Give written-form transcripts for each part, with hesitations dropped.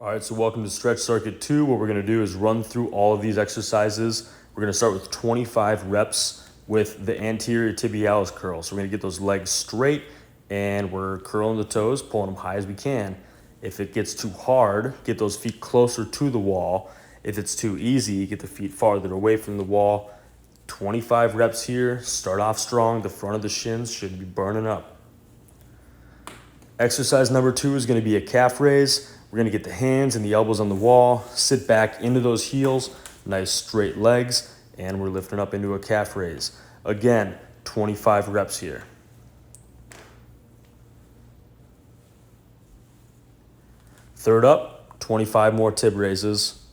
All right, so welcome to Stretch Circuit 2. What we're going to do is run through all of these exercises. We're going to start with 25 reps with the anterior tibialis curl. So we're going to get those legs straight and we're curling the toes, pulling them high as we can. If it gets too hard, get those feet closer to the wall. If it's too easy, get the feet farther away from the wall. 25 reps here. Start off strong. The front of the shins should be burning up. Exercise number 2 is going to be a calf raise. We're going to get the hands and the elbows on the wall, sit back into those heels, nice straight legs, and we're lifting up into a calf raise. Again, 25 reps here. Third up, 25 more tib raises.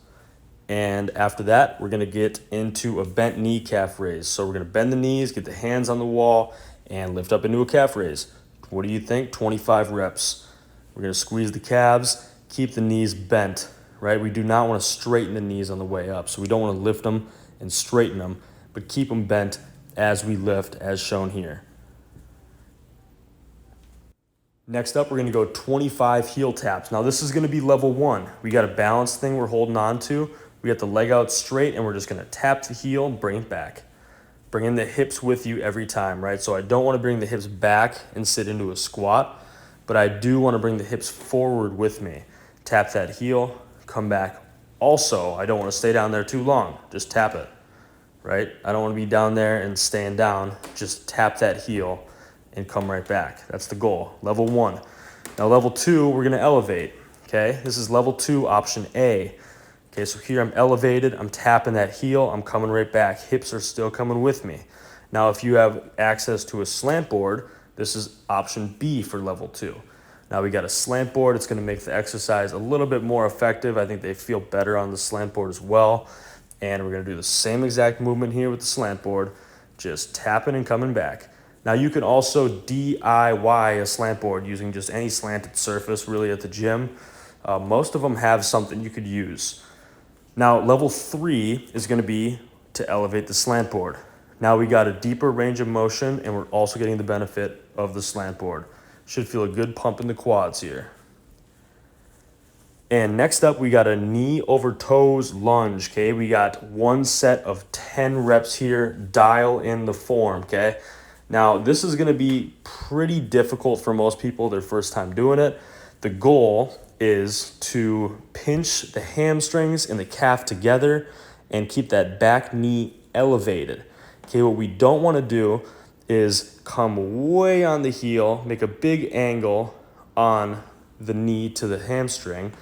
And after that, we're going to get into a bent knee calf raise. So we're going to bend the knees, get the hands on the wall, and lift up into a calf raise. What do you think? 25 reps. We're going to squeeze the calves, keep the knees bent, right? We do not want to straighten the knees on the way up. So we don't want to lift them and straighten them, but keep them bent as we lift, as shown here. Next up, we're going to go 25 heel taps. Now this is going to be level 1. We got a balance thing we're holding on to. We got the leg out straight and we're just going to tap the heel, bring it back. Bring in the hips with you every time, right? So I don't want to bring the hips back and sit into a squat, but I do want to bring the hips forward with me. Tap that heel, come back. Also, I don't want to stay down there too long. Just tap it, right? I don't want to be down there and staying down. Just tap that heel and come right back. That's the goal. Level 1. Now level 2, we're going to elevate, okay? This is level 2, option A. Okay, so here I'm elevated, I'm tapping that heel, I'm coming right back. Hips are still coming with me. Now, if you have access to a slant board, this is option B for level 2. Now we got a slant board, it's gonna make the exercise a little bit more effective. I think they feel better on the slant board as well. And we're gonna do the same exact movement here with the slant board, just tapping and coming back. Now you can also DIY a slant board using just any slanted surface really at the gym. Most of them have something you could use. Now, level 3 is going to be to elevate the slant board. Now we got a deeper range of motion and we're also getting the benefit of the slant board. Should feel a good pump in the quads here. And next up, we got a knee over toes lunge, okay? We got one set of 10 reps here. Dial in the form, okay? Now, this is going to be pretty difficult for most people their first time doing it. The goal is to pinch the hamstrings and the calf together and keep that back knee elevated. Okay, what we don't want to do is come way on the heel, make a big angle on the knee to the hamstring,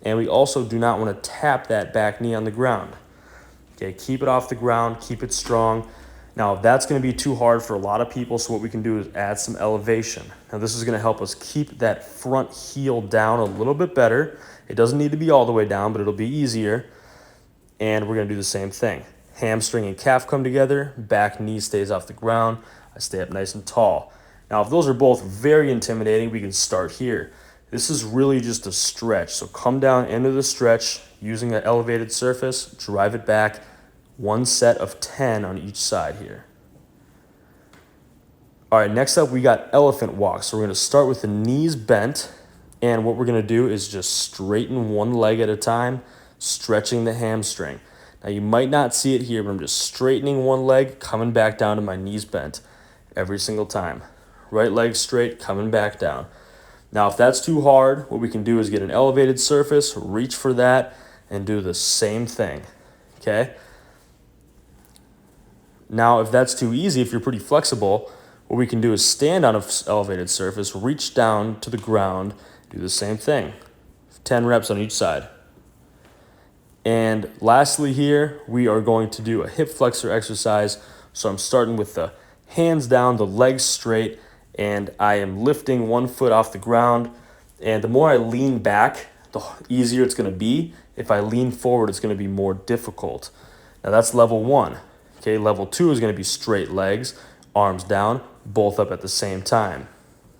and we also do not want to tap that back knee on the ground. Okay, keep it off the ground, keep it strong. Now, that's going to be too hard for a lot of people, so what we can do is add some elevation. Now, this is going to help us keep that front heel down a little bit better. It doesn't need to be all the way down, but it'll be easier. And we're going to do the same thing. Hamstring and calf come together, back knee stays off the ground. I stay up nice and tall. Now, if those are both very intimidating, we can start here. This is really just a stretch. So come down into the stretch using an elevated surface, drive it back. One set of 10 on each side here. All right, next up we got elephant walk. So we're going to start with the knees bent, and what we're going to do is just straighten one leg at a time, stretching the hamstring. Now you might not see it here, but I'm just straightening one leg, coming back down to my knees bent every single time. Right leg straight, coming back down. Now if that's too hard, what we can do is get an elevated surface, reach for that, and do the same thing, okay? Now, if that's too easy, if you're pretty flexible, what we can do is stand on an elevated surface, reach down to the ground, do the same thing. 10 reps on each side. And lastly here, we are going to do a hip flexor exercise. So I'm starting with the hands down, the legs straight, and I am lifting one foot off the ground. And the more I lean back, the easier it's going to be. If I lean forward, it's going to be more difficult. Now that's level 1. Okay, level 2 is going to be straight legs, arms down, both up at the same time.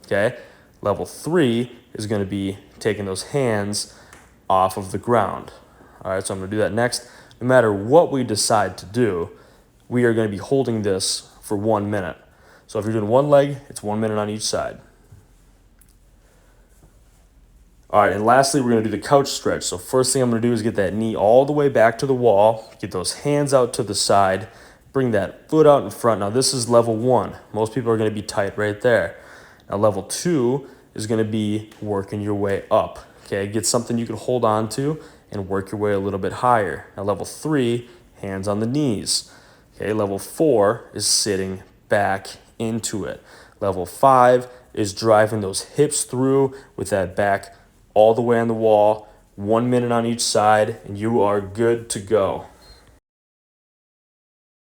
Okay, level 3 is going to be taking those hands off of the ground. All right, so I'm going to do that next. No matter what we decide to do, we are going to be holding this for 1 minute. So if you're doing one leg, it's 1 minute on each side. All right, and lastly, we're gonna do the couch stretch. So first thing I'm gonna do is get that knee all the way back to the wall, get those hands out to the side, bring that foot out in front. Now this is level 1. Most people are gonna be tight right there. Now level 2 is gonna be working your way up. Okay, get something you can hold on to and work your way a little bit higher. Now level 3, hands on the knees. Okay, level 4 is sitting back into it. Level 5 is driving those hips through with that back all the way on the wall, 1 minute on each side, and you are good to go.